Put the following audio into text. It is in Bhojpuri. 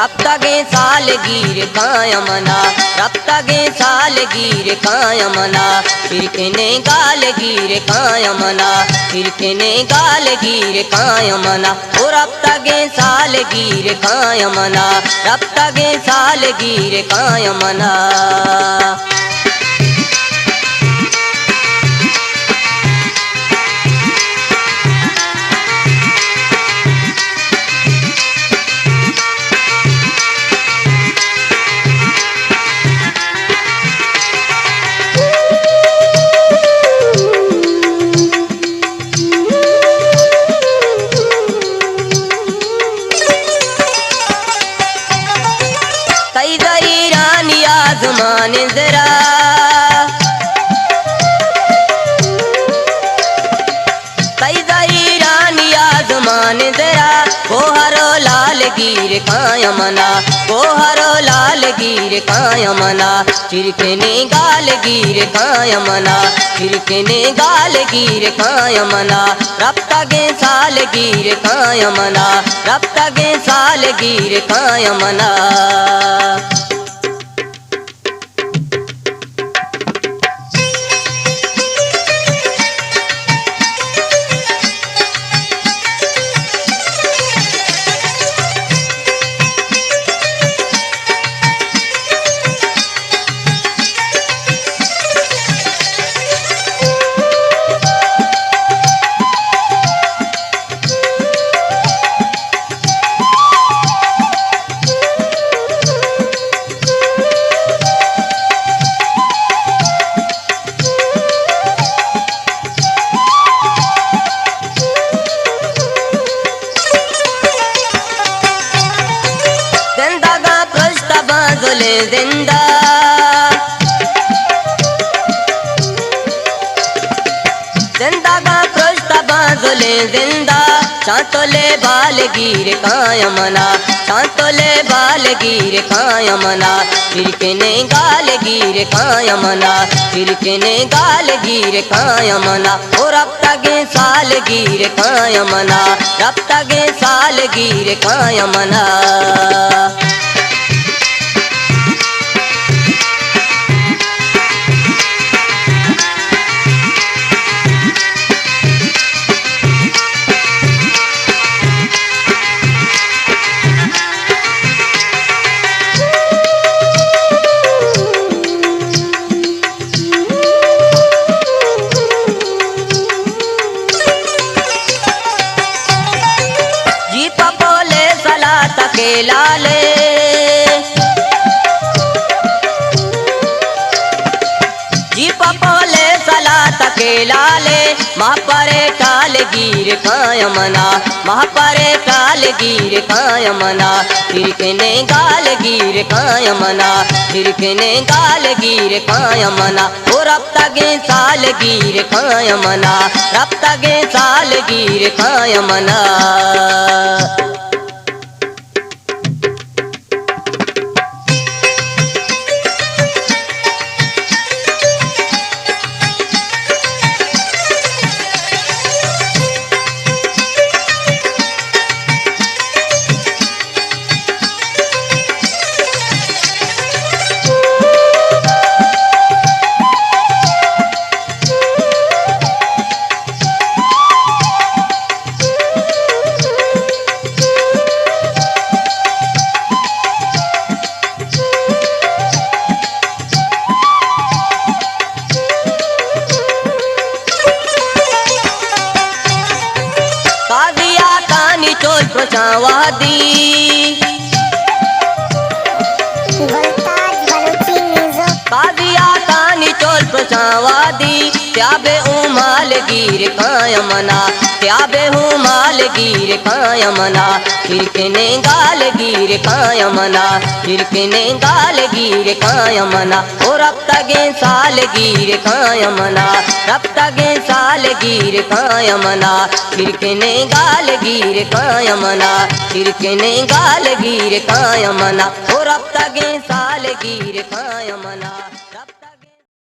रप्तगे सालगीर कायमना रप्तगे सालगीर कायमना फिरकने गालगीर कायमना फिरकने गालगीर कायमना ओ रप्तगे सालगीर कायमना रप्तगे सालगीर कायमना आज़मान जरा ईरानी आज़मान जरा कोहरो लाल गिर कायमना कोहरो लाल गिर कायमना फिरकने गाल गिर कायमना फिरकने गाल गिर कायमना रप्तगे साल गिर कायमना रप्तगे साल गिर कायमना जिंदा जिंदा का पृष्ठ बाजुले जिंदा चांतोले बाल गिर कायमना चांतोले बाल गिर कायमना फिरकने गाल गिर कायमना फिरकने गाल गिर कायमना ओ रप्तगे साल गिर कायमना रप्तगे साल गिर कायमना के लाले जी पपोले सलात के लाले महापरे टाल गिर कायमना महापरे टाल गिर कायमना फिरकने गाल गिर कायमना फिरकने गाल गिर कायमना ओ रप्तगे साल गिर कायमना रप्तगे साल गिर कायमना प्रचावादी कादिया कानी चोल प्रचावादी त्याबे उमाल गिर कायमना त्याबे उमाल गिर कायमना फिरकने गाल गिर कायमना फिरकने गाल गिर कायमना ओ रप्तगे साल गिर कायमना रप्तगे साल गिर कायमना फिरकने गाल गिर कायमना फिरकने गाल गिर कायमना ओ रप्तगे साल गिर कायमना।